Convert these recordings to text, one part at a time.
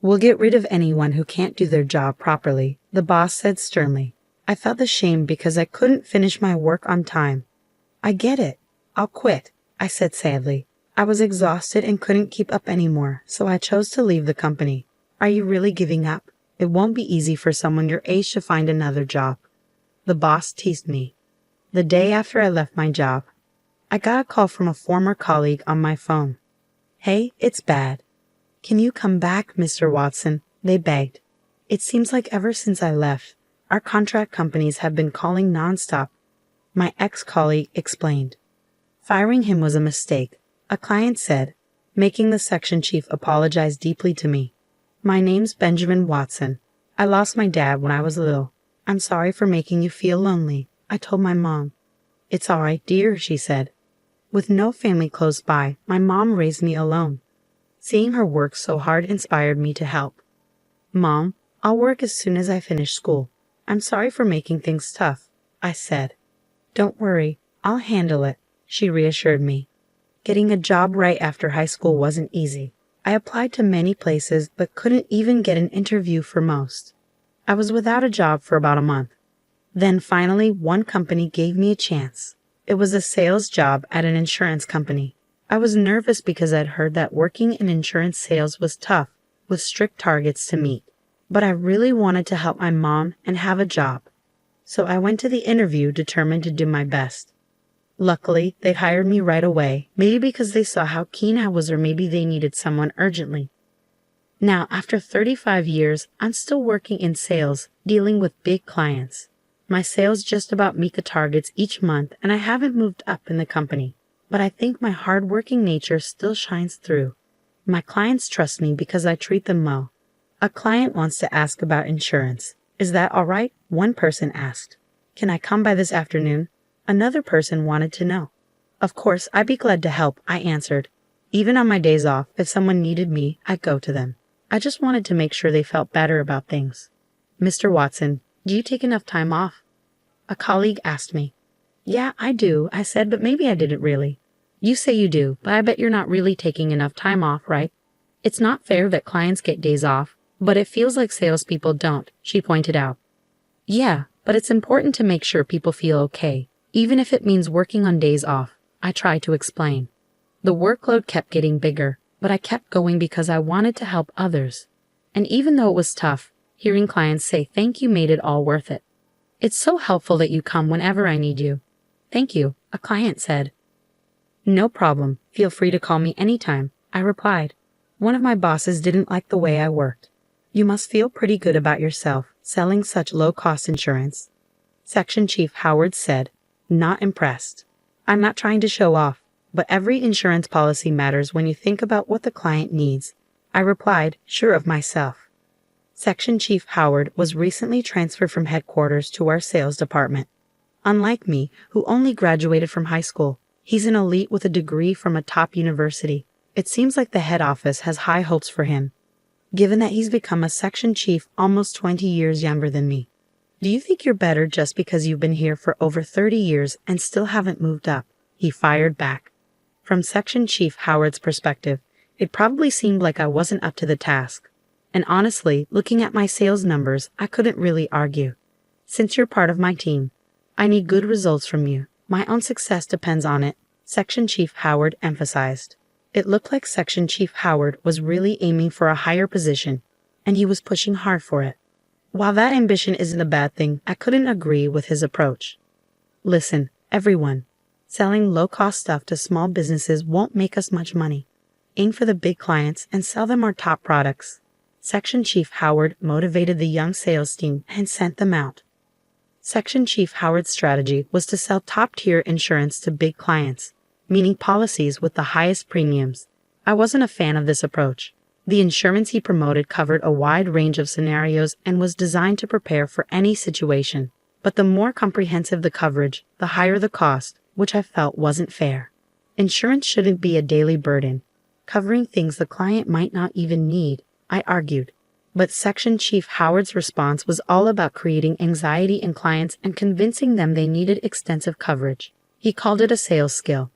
We'll get rid of anyone who can't do their job properly, the boss said sternly. I felt ashamed because I couldn't finish my work on time. I get it. I'll quit, I said sadly. I was exhausted and couldn't keep up anymore, so I chose to leave the company. Are you really giving up? It won't be easy for someone your age to find another job. The boss teased me. The day after I left my job, I got a call from a former colleague on my phone. Hey, it's bad. Can you come back, Mr. Watson? They begged. It seems like ever since I left, our contract companies have been calling nonstop. My ex-colleague explained. Firing him was a mistake, a client said, making the section chief apologize deeply to me. My name's Benjamin Watson. I lost my dad when I was little. I'm sorry for making you feel lonely, I told my mom. It's all right, dear, she said. With no family close by, my mom raised me alone. Seeing her work so hard inspired me to help. Mom, I'll work as soon as I finish school. I'm sorry for making things tough, I said. Don't worry, I'll handle it, she reassured me. Getting a job right after high school wasn't easy. I applied to many places but couldn't even get an interview for most. I was without a job for about a month. Then finally, one company gave me a chance. It was a sales job at an insurance company. I was nervous because I'd heard that working in insurance sales was tough, with strict targets to meet. But I really wanted to help my mom and have a job. So I went to the interview determined to do my best. Luckily, they hired me right away, maybe because they saw how keen I was or maybe they needed someone urgently. Now, after 35 years, I'm still working in sales, dealing with big clients. My sales just about meet the targets each month and I haven't moved up in the company. But I think my hard-working nature still shines through. My clients trust me because I treat them well. A client wants to ask about insurance. Is that all right? One person asked. Can I come by this afternoon? Another person wanted to know. Of course, I'd be glad to help, I answered. Even on my days off, if someone needed me, I'd go to them. I just wanted to make sure they felt better about things. Mr. Watson, do you take enough time off? A colleague asked me. Yeah, I do, I said, but maybe I didn't really. You say you do, but I bet you're not really taking enough time off, right? It's not fair that clients get days off, but it feels like salespeople don't, she pointed out. Yeah, but it's important to make sure people feel okay, even if it means working on days off, I tried to explain. The workload kept getting bigger, but I kept going because I wanted to help others. And even though it was tough, hearing clients say thank you made it all worth it. It's so helpful that you come whenever I need you. Thank you, a client said. No problem, feel free to call me anytime, I replied. One of my bosses didn't like the way I worked. You must feel pretty good about yourself, selling such low-cost insurance. Section Chief Howard said, not impressed. I'm not trying to show off, but every insurance policy matters when you think about what the client needs. I replied, sure of myself. Section Chief Howard was recently transferred from headquarters to our sales department. Unlike me, who only graduated from high school, he's an elite with a degree from a top university. It seems like the head office has high hopes for him, given that he's become a section chief almost 20 years younger than me. Do you think you're better just because you've been here for over 30 years and still haven't moved up? He fired back. From Section Chief Howard's perspective, it probably seemed like I wasn't up to the task. And honestly, looking at my sales numbers, I couldn't really argue. Since you're part of my team, I need good results from you. My own success depends on it, Section Chief Howard emphasized. It looked like Section Chief Howard was really aiming for a higher position, and he was pushing hard for it. While that ambition isn't a bad thing, I couldn't agree with his approach. Listen, everyone, selling low-cost stuff to small businesses won't make us much money. Aim for the big clients and sell them our top products. Section Chief Howard motivated the young sales team and sent them out. Section Chief Howard's strategy was to sell top-tier insurance to big clients, meaning policies with the highest premiums. I wasn't a fan of this approach. The insurance he promoted covered a wide range of scenarios and was designed to prepare for any situation. But the more comprehensive the coverage, the higher the cost, which I felt wasn't fair. Insurance shouldn't be a daily burden, covering things the client might not even need, I argued. But Section Chief Howard's response was all about creating anxiety in clients and convincing them they needed extensive coverage. He called it a sales skill.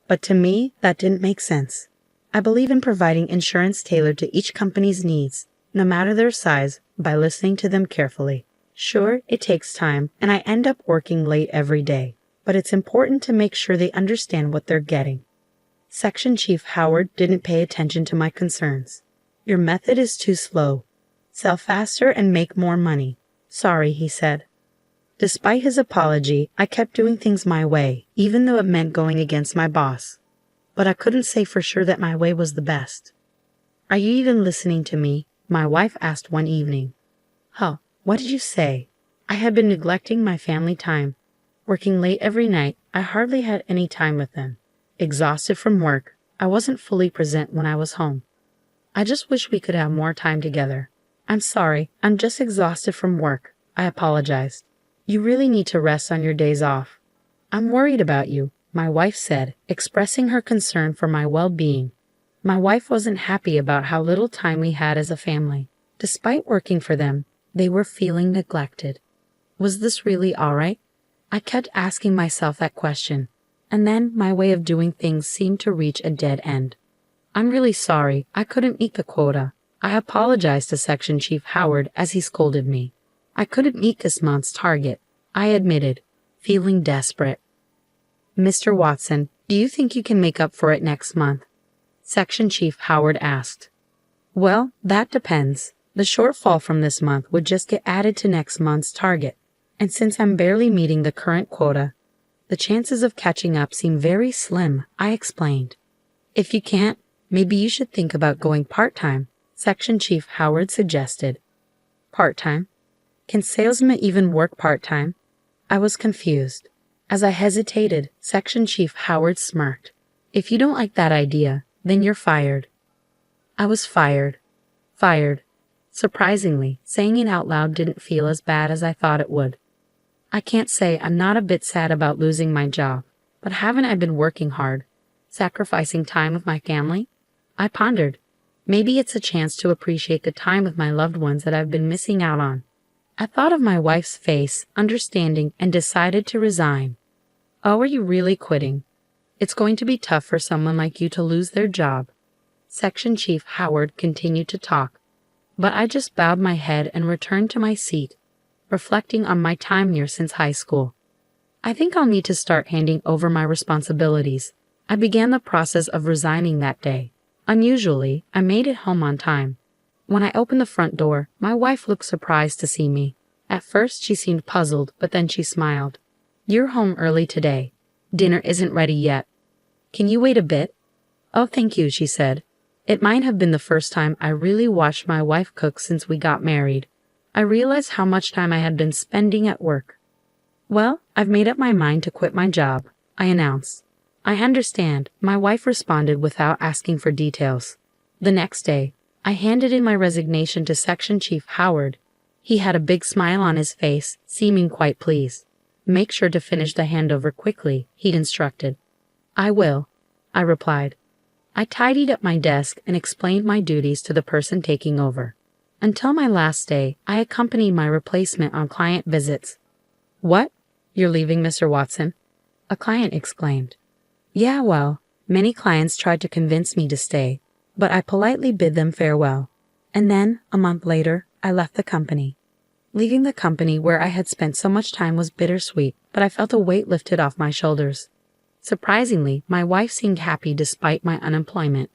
But to me, that didn't make sense. I believe in providing insurance tailored to each company's needs, no matter their size, by listening to them carefully. Sure, it takes time, and I end up working late every day, but it's important to make sure they understand what they're getting. Section Chief Howard didn't pay attention to my concerns. Your method is too slow. Sell faster and make more money. Sorry, he said. Despite his apology, I kept doing things my way, even though it meant going against my boss. But I couldn't say for sure that my way was the best. Are you even listening to me? My wife asked one evening. Huh, what did you say? I had been neglecting my family time. Working late every night, I hardly had any time with them. Exhausted from work, I wasn't fully present when I was home. I just wish we could have more time together. I'm sorry, I'm just exhausted from work. I apologized. You really need to rest on your days off. I'm worried about you, my wife said, expressing her concern for my well-being. My wife wasn't happy about how little time we had as a family. Despite working for them, they were feeling neglected. Was this really all right? I kept asking myself that question, and then my way of doing things seemed to reach a dead end. I'm really sorry, I couldn't meet the quota. I apologized to Section Chief Howard as he scolded me. I couldn't meet this month's target, I admitted, feeling desperate. Mr. Watson, do you think you can make up for it next month? Section Chief Howard asked. Well, that depends. The shortfall from this month would just get added to next month's target, and since I'm barely meeting the current quota, the chances of catching up seem very slim, I explained. If you can't, maybe you should think about going part-time, Section Chief Howard suggested. Part-time? Can salesmen even work part-time? I was confused. As I hesitated, Section Chief Howard smirked. If you don't like that idea, then you're fired. I was fired. Fired. Surprisingly, saying it out loud didn't feel as bad as I thought it would. I can't say I'm not a bit sad about losing my job, but haven't I been working hard, sacrificing time with my family? I pondered. Maybe it's a chance to appreciate the time with my loved ones that I've been missing out on. I thought of my wife's face, understanding, and decided to resign. Oh, are you really quitting? It's going to be tough for someone like you to lose their job. Section Chief Howard continued to talk, but I just bowed my head and returned to my seat, reflecting on my time here since high school. I think I'll need to start handing over my responsibilities. I began the process of resigning that day. Unusually, I made it home on time. When I opened the front door, my wife looked surprised to see me. At first, she seemed puzzled, but then she smiled. You're home early today. Dinner isn't ready yet. Can you wait a bit? Oh, thank you, she said. It might have been the first time I really watched my wife cook since we got married. I realized how much time I had been spending at work. Well, I've made up my mind to quit my job, I announced. I understand, my wife responded without asking for details. The next day, I handed in my resignation to Section Chief Howard. He had a big smile on his face, seeming quite pleased. Make sure to finish the handover quickly, he instructed. I will, I replied. I tidied up my desk and explained my duties to the person taking over. Until my last day, I accompanied my replacement on client visits. What? You're leaving, Mr. Watson? A client exclaimed. Yeah, well, many clients tried to convince me to stay, but I politely bid them farewell. And then, a month later, I left the company. Leaving the company where I had spent so much time was bittersweet, but I felt a weight lifted off my shoulders. Surprisingly, my wife seemed happy despite my unemployment.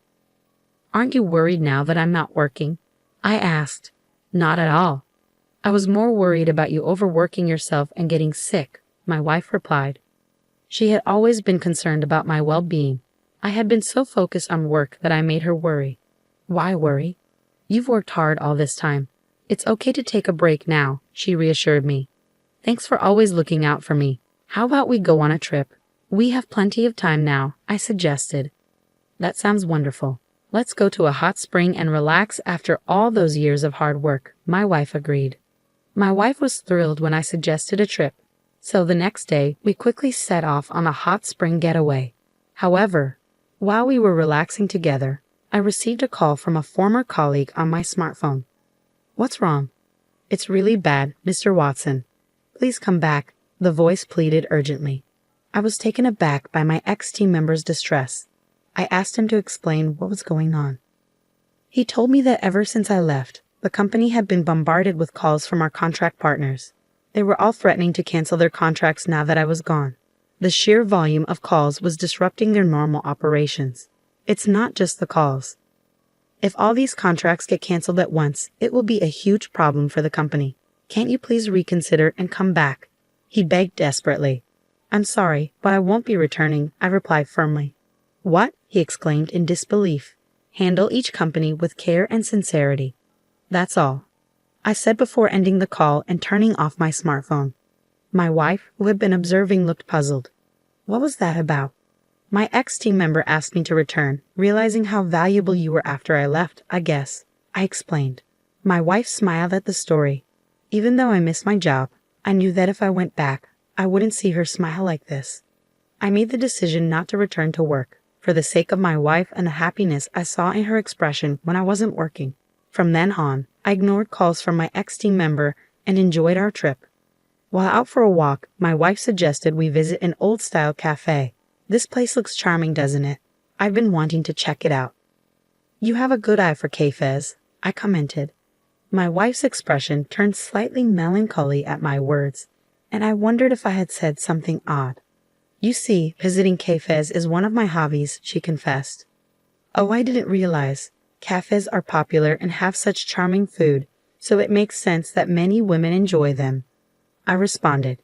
Aren't you worried now that I'm not working? I asked. Not at all. I was more worried about you overworking yourself and getting sick, my wife replied. She had always been concerned about my well-being. I had been so focused on work that I made her worry. Why worry? You've worked hard all this time. It's okay to take a break now, she reassured me. Thanks for always looking out for me. How about we go on a trip? We have plenty of time now, I suggested. That sounds wonderful. Let's go to a hot spring and relax after all those years of hard work, my wife agreed. My wife was thrilled when I suggested a trip, so the next day we quickly set off on a hot spring getaway. However, while we were relaxing together, I received a call from a former colleague on my smartphone. What's wrong? It's really bad, Mr. Watson. Please come back, the voice pleaded urgently. I was taken aback by my ex-team member's distress. I asked him to explain what was going on. He told me that ever since I left, the company had been bombarded with calls from our contract partners. They were all threatening to cancel their contracts now that I was gone. The sheer volume of calls was disrupting their normal operations. It's not just the calls. If all these contracts get canceled at once, it will be a huge problem for the company. Can't you please reconsider and come back? He begged desperately. I'm sorry, but I won't be returning, I replied firmly. What? He exclaimed in disbelief. Handle each company with care and sincerity. That's all, I said before ending the call and turning off my smartphone. My wife, who had been observing, looked puzzled. What was that about? My ex-team member asked me to return, realizing how valuable you were after I left, I guess, I explained. My wife smiled at the story. Even though I missed my job, I knew that if I went back, I wouldn't see her smile like this. I made the decision not to return to work, for the sake of my wife and the happiness I saw in her expression when I wasn't working. From then on, I ignored calls from my ex-team member and enjoyed our trip. While out for a walk, my wife suggested we visit an old-style cafe. This place looks charming, doesn't it? I've been wanting to check it out. You have a good eye for cafes, I commented. My wife's expression turned slightly melancholy at my words, and I wondered if I had said something odd. You see, visiting cafes is one of my hobbies, she confessed. Oh, I didn't realize. Cafes are popular and have such charming food, so it makes sense that many women enjoy them. I responded.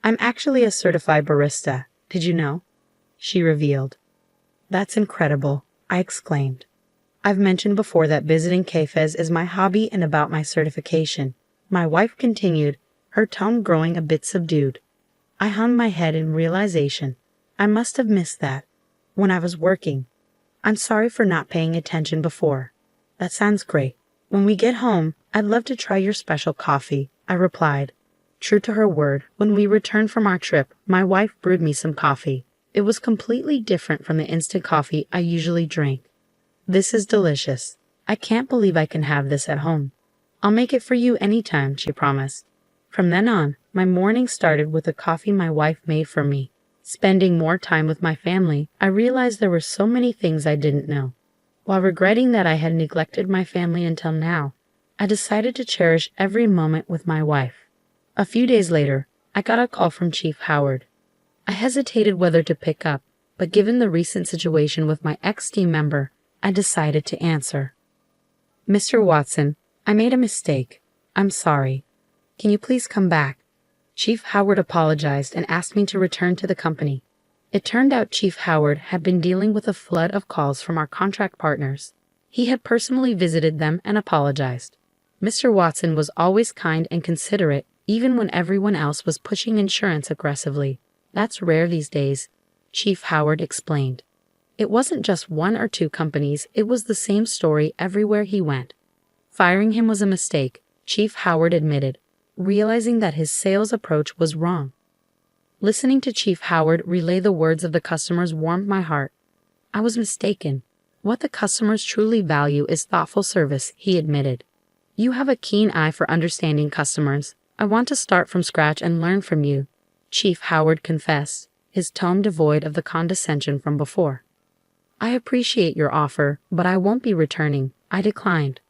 I'm actually a certified barista, did you know? She revealed. That's incredible, I exclaimed. I've mentioned before that visiting cafes is my hobby and about my certification. My wife continued, her tone growing a bit subdued. I hung my head in realization. I must have missed that when I was working. I'm sorry for not paying attention before. That sounds great. When we get home, I'd love to try your special coffee, I replied. True to her word, when we returned from our trip, my wife brewed me some coffee. It was completely different from the instant coffee I usually drink. This is delicious. I can't believe I can have this at home. I'll make it for you anytime, she promised. From then on, my morning started with the coffee my wife made for me. Spending more time with my family, I realized there were so many things I didn't know. While regretting that I had neglected my family until now, I decided to cherish every moment with my wife. A few days later, I got a call from Chief Howard. I hesitated whether to pick up, but given the recent situation with my ex-team member, I decided to answer. Mr. Watson, I made a mistake. I'm sorry. Can you please come back? Chief Howard apologized and asked me to return to the company. It turned out Chief Howard had been dealing with a flood of calls from our contract partners. He had personally visited them and apologized. Mr. Watson was always kind and considerate, even when everyone else was pushing insurance aggressively. That's rare these days, Chief Howard explained. It wasn't just one or two companies, it was the same story everywhere he went. Firing him was a mistake, Chief Howard admitted, realizing that his sales approach was wrong. Listening to Chief Howard relay the words of the customers warmed my heart. I was mistaken. What the customers truly value is thoughtful service, he admitted. You have a keen eye for understanding customers. I want to start from scratch and learn from you, Chief Howard confessed, his tone devoid of the condescension from before. I appreciate your offer, but I won't be returning, I declined.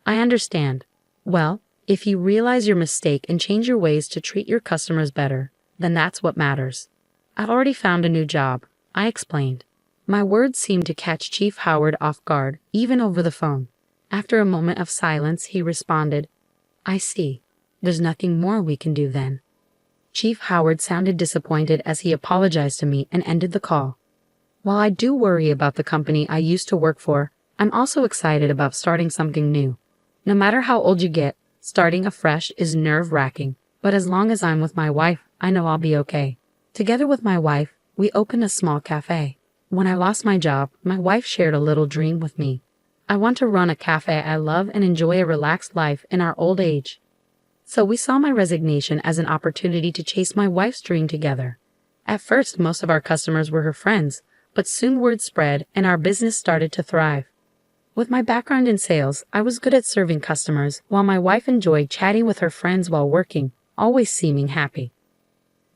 I understand. Well, if you realize your mistake and change your ways to treat your customers better, then that's what matters. I've already found a new job, I explained. My words seemed to catch Chief Howard off guard, even over the phone. After a moment of silence, he responded, I see. There's nothing more we can do then. Chief Howard sounded disappointed as he apologized to me and ended the call. While I do worry about the company I used to work for, I'm also excited about starting something new. No matter how old you get, starting afresh is nerve-wracking, but as long as I'm with my wife, I know I'll be okay. Together with my wife, we opened a small cafe. When I lost my job, my wife shared a little dream with me. I want to run a cafe I love and enjoy a relaxed life in our old age. So we saw my resignation as an opportunity to chase my wife's dream together. At first, most of our customers were her friends, but soon word spread and our business started to thrive. With my background in sales, I was good at serving customers, while my wife enjoyed chatting with her friends while working, always seeming happy.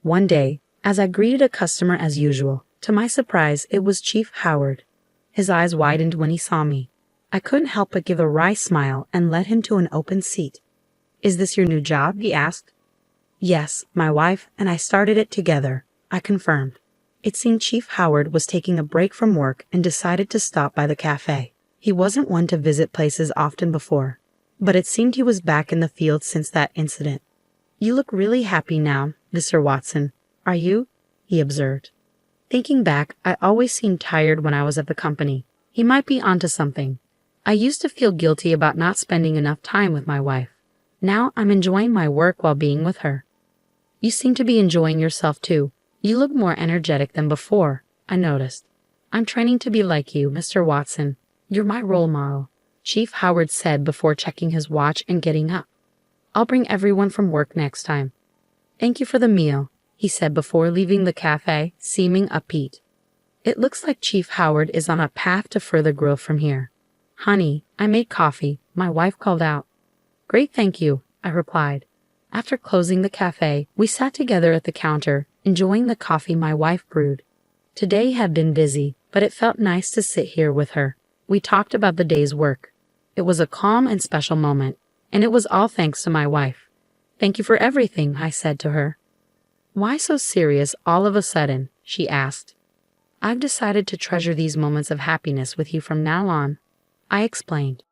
One day, as I greeted a customer as usual, to my surprise, it was Chief Howard. His eyes widened when he saw me. I couldn't help but give a wry smile and led him to an open seat. "Is this your new job?" he asked. "Yes, my wife and I started it together," I confirmed. It seemed Chief Howard was taking a break from work and decided to stop by the cafe. He wasn't one to visit places often before, but it seemed he was back in the field since that incident. "You look really happy now, Mr. Watson. Are you?" he observed. Thinking back, I always seemed tired when I was at the company. He might be onto something. I used to feel guilty about not spending enough time with my wife. Now I'm enjoying my work while being with her. "You seem to be enjoying yourself too. You look more energetic than before," I noticed. "I'm training to be like you, Mr. Watson. You're my role model," Chief Howard said before checking his watch and getting up. "I'll bring everyone from work next time." "Thank you for the meal," he said before leaving the cafe, seeming upbeat. It looks like Chief Howard is on a path to further growth from here. "Honey, I made coffee," my wife called out. "Great, thank you," I replied. After closing the cafe, we sat together at the counter, enjoying the coffee my wife brewed. Today had been busy, but it felt nice to sit here with her. We talked about the day's work. It was a calm and special moment, and it was all thanks to my wife. "Thank you for everything," I said to her. "Why so serious all of a sudden?" she asked. "I've decided to treasure these moments of happiness with you from now on," I explained.